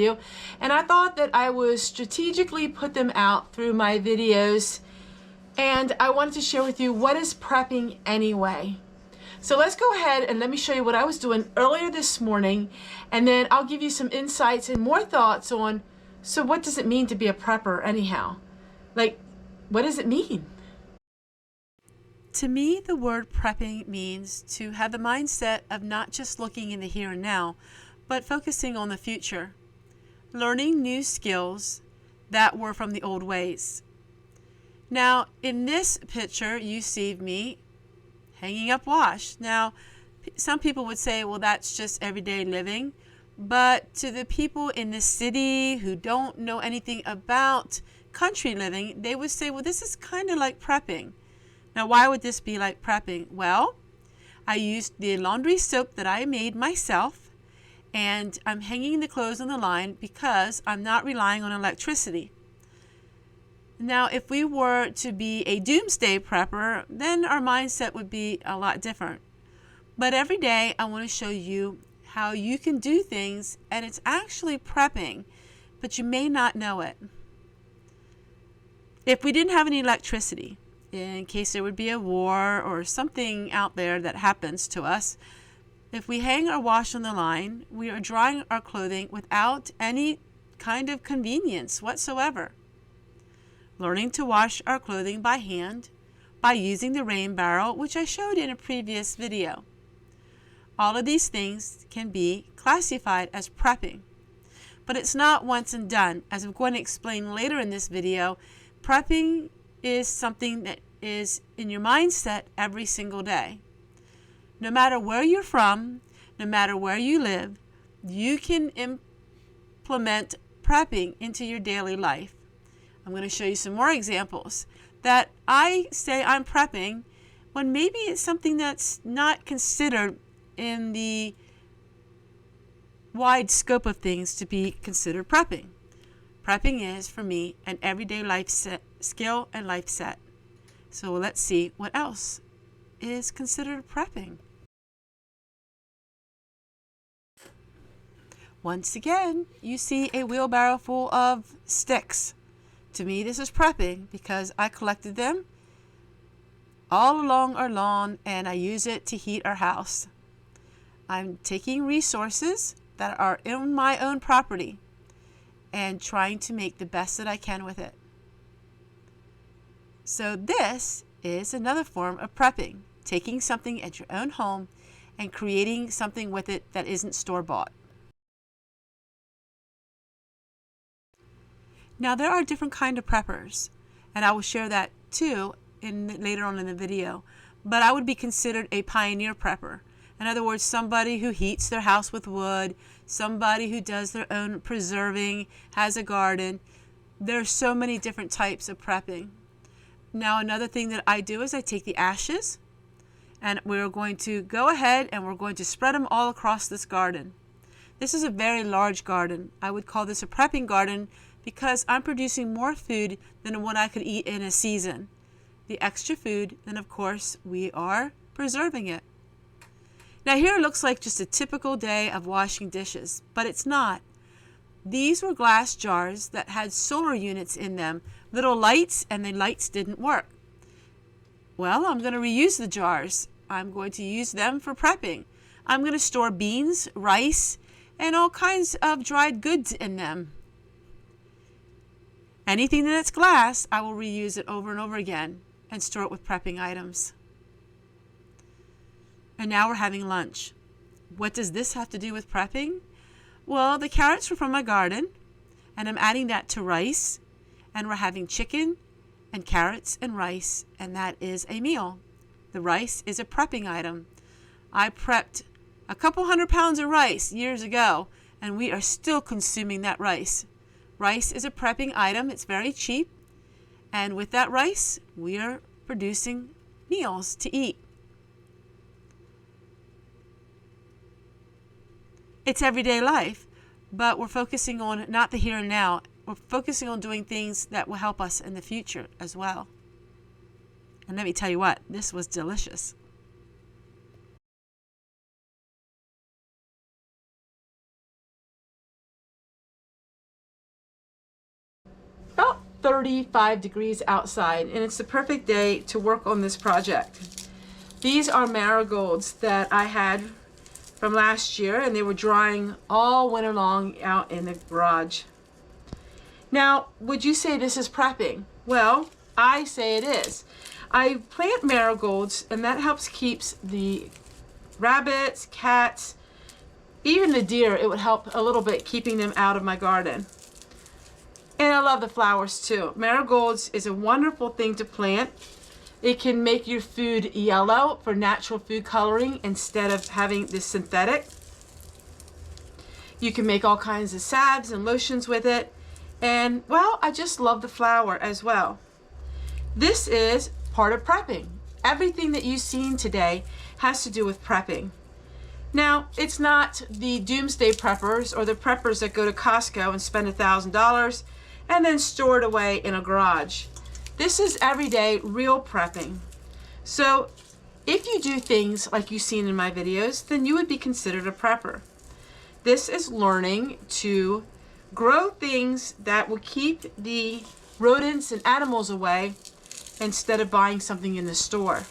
you. And I thought that I would strategically put them out through my videos, and I wanted to share with you what is prepping anyway. So let's go ahead and let me show you what I was doing earlier this morning, and then I'll give you some insights and more thoughts on, so what does it mean to be a prepper anyhow? Like, what does it mean? To me, the word prepping means to have the mindset of not just looking in the here and now, but focusing on the future. Learning new skills that were from the old ways. Now, in this picture, you see me hanging up wash. Now, some people would say, well, that's just everyday living. But to the people in the city who don't know anything about country living, they would say, well, this is kind of like prepping. Now, why would this be like prepping? Well, I used the laundry soap that I made myself, and I'm hanging the clothes on the line because I'm not relying on electricity. Now, if we were to be a doomsday prepper, then our mindset would be a lot different. But every day I want to show you how you can do things, and it's actually prepping, but you may not know it. If we didn't have any electricity, in case there would be a war or something out there that happens to us, if we hang our wash on the line, we are drying our clothing without any kind of convenience whatsoever. Learning to wash our clothing by hand by using the rain barrel, which I showed in a previous video. All of these things can be classified as prepping, but it's not once and done. As I'm going to explain later in this video, prepping is something that is in your mindset every single day. No matter where you're from, no matter where you live, you can implement prepping into your daily life. I'm going to show you some more examples that I say I'm prepping when maybe it's something that's not considered in the wide scope of things to be considered prepping. Prepping is, for me, an everyday life skill and life set. So let's see what else is considered prepping. Once again, you see a wheelbarrow full of sticks. To me, this is prepping because I collected them all along our lawn and I use it to heat our house. I'm taking resources that are in my own property and trying to make the best that I can with it. So this is another form of prepping, taking something at your own home and creating something with it that isn't store-bought. Now, there are different kinds of preppers, and I will share that too later on in the video, but I would be considered a pioneer prepper. In other words, somebody who heats their house with wood, somebody who does their own preserving, has a garden. There are so many different types of prepping. Now, another thing that I do is I take the ashes, and we're going to go ahead and we're going to spread them all across this garden. This is a very large garden. I would call this a prepping garden because I'm producing more food than what I could eat in a season. The extra food, then of course we are preserving it. Now here it looks like just a typical day of washing dishes, but it's not. These were glass jars that had solar units in them, little lights, and the lights didn't work. Well, I'm going to reuse the jars. I'm going to use them for prepping. I'm going to store beans, rice, and all kinds of dried goods in them. Anything that's glass, I will reuse it over and over again and store it with prepping items. And now we're having lunch. What does this have to do with prepping? Well, the carrots were from my garden, and I'm adding that to rice, and we're having chicken and carrots and rice, and that is a meal. The rice is a prepping item. I prepped a couple 100 pounds of rice years ago, and we are still consuming that rice. Rice is a prepping item. It's very cheap. And with that rice, we are producing meals to eat. It's everyday life, but we're focusing on not the here and now. We're focusing on doing things that will help us in the future as well. And let me tell you what, this was delicious. 35 degrees outside, and it's the perfect day to work on this project. These are marigolds that I had from last year, and they were drying all winter long out in the garage. Now, would you say this is prepping? Well, I say it is. I plant marigolds, and that helps keeps the rabbits, cats, even the deer. It would help a little bit keeping them out of my garden. And I love the flowers too. Marigolds is a wonderful thing to plant. It can make your food yellow for natural food coloring instead of having this synthetic. You can make all kinds of salves and lotions with it. And well, I just love the flower as well. This is part of prepping. Everything that you've seen today has to do with prepping. Now, it's not the doomsday preppers or the preppers that go to Costco and spend $1,000 and then store it away in a garage. This is everyday real prepping. So if you do things like you've seen in my videos, then you would be considered a prepper. This is learning to grow things that will keep the rodents and animals away instead of buying something in the store.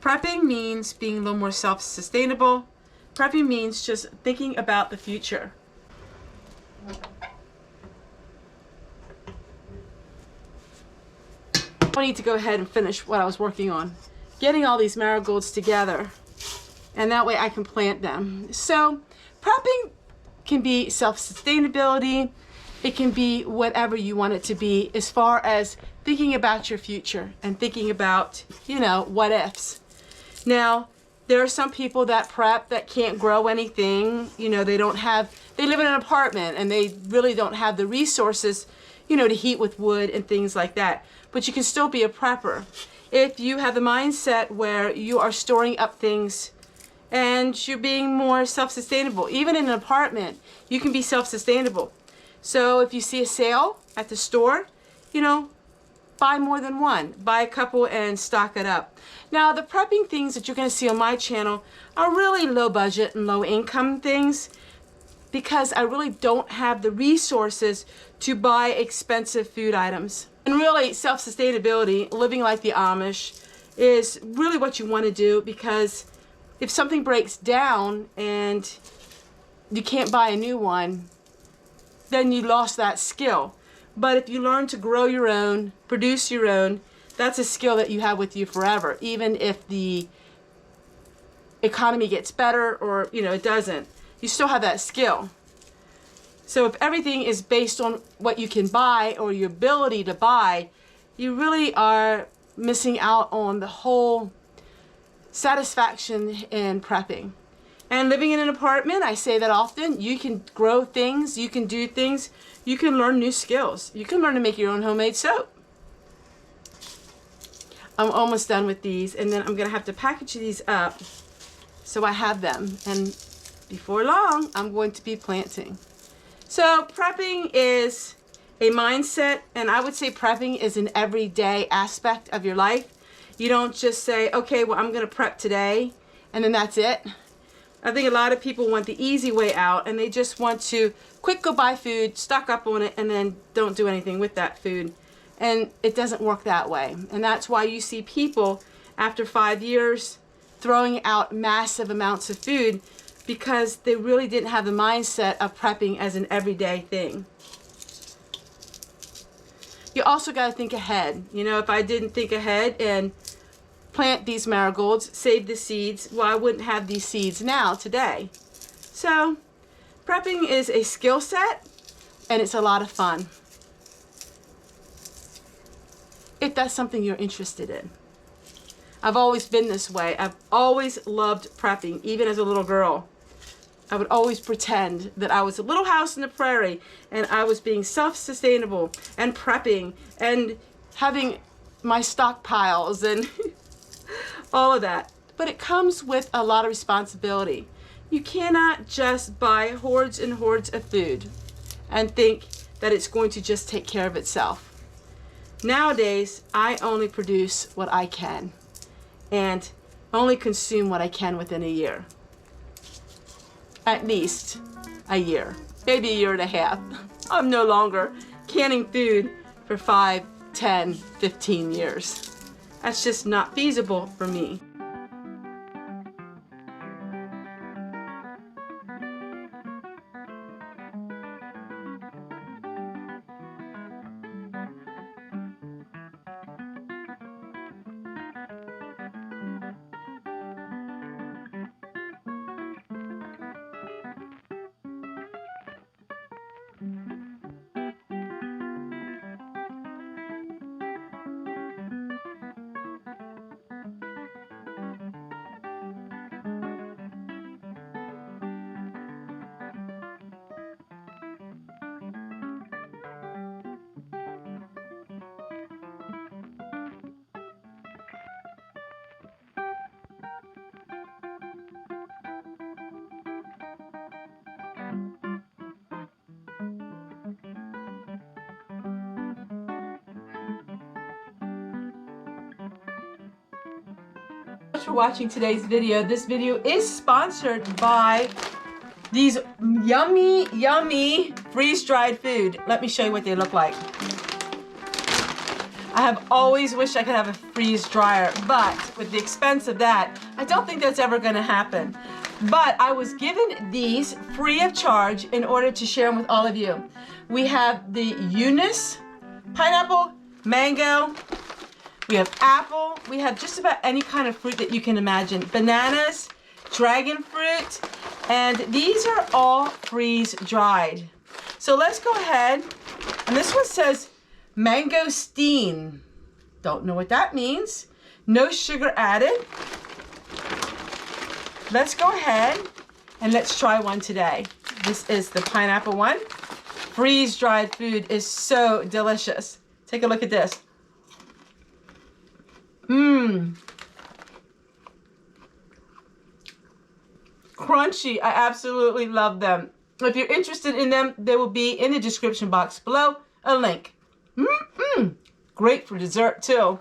Prepping means being a little more self-sustainable. Prepping means just thinking about the future. I need to go ahead and finish what I was working on, getting all these marigolds together, and that way I can plant them. So prepping can be self-sustainability. It can be whatever you want it to be as far as thinking about your future and thinking about, you know, what ifs. Now, there are some people that prep that can't grow anything. You know, they live in an apartment and they really don't have the resources, you know, to heat with wood and things like that. But you can still be a prepper. If you have the mindset where you are storing up things and you're being more self-sustainable, even in an apartment, you can be self-sustainable. So if you see a sale at the store, you know, buy more than one. Buy a couple and stock it up. Now, the prepping things that you're going to see on my channel are really low budget and low income things because I really don't have the resources to buy expensive food items. And really, self-sustainability, living like the Amish, is really what you want to do, because if something breaks down and you can't buy a new one, then you lost that skill. But if you learn to grow your own, produce your own, that's a skill that you have with you forever, even if the economy gets better or, you know, it doesn't. You still have that skill. So if everything is based on what you can buy or your ability to buy, you really are missing out on the whole satisfaction in prepping. And living in an apartment, I say that often, you can grow things, you can do things, you can learn new skills. You can learn to make your own homemade soap. I'm almost done with these, and then I'm gonna have to package these up so I have them. And before long, I'm going to be planting. So prepping is a mindset, and I would say prepping is an everyday aspect of your life. You don't just say, okay, well, I'm gonna prep today, and then that's it. I think a lot of people want the easy way out, and they just want to quick go buy food, stock up on it, and then don't do anything with that food. And it doesn't work that way. And that's why you see people after 5 years throwing out massive amounts of food, because they really didn't have the mindset of prepping as an everyday thing. You also got to think ahead. You know, if I didn't think ahead and plant these marigolds, save the seeds, well, I wouldn't have these seeds now, today. So, prepping is a skill set, and it's a lot of fun. If that's something you're interested in. I've always been this way. I've always loved prepping, even as a little girl. I would always pretend that I was a little house in the prairie and I was being self-sustainable and prepping and having my stockpiles and all of that. But it comes with a lot of responsibility. You cannot just buy hordes and hordes of food and think that it's going to just take care of itself. Nowadays, I only produce what I can and only consume what I can within a year. At least a year, maybe a year and a half. I'm no longer canning food for 5, 10, 15 years. That's just not feasible for me. For watching today's video. This video is sponsored by these yummy freeze-dried food. Let me show you what they look like. I have always wished I could have a freeze dryer, but with the expense of that, I don't think that's ever going to happen. But I was given these free of charge in order to share them with all of you. We have the Yunice, pineapple, mango, we have apple, we have just about any kind of fruit that you can imagine. Bananas, dragon fruit, and these are all freeze dried. So let's go ahead, and this one says MANGOSTEEN. Don't know what that means. No sugar added. Let's go ahead and let's try one today. This is the pineapple one. Freeze dried food is so delicious. Take a look at this. Crunchy. I absolutely love them. If you're interested in them, they will be in the description box below, a link. Great for dessert too.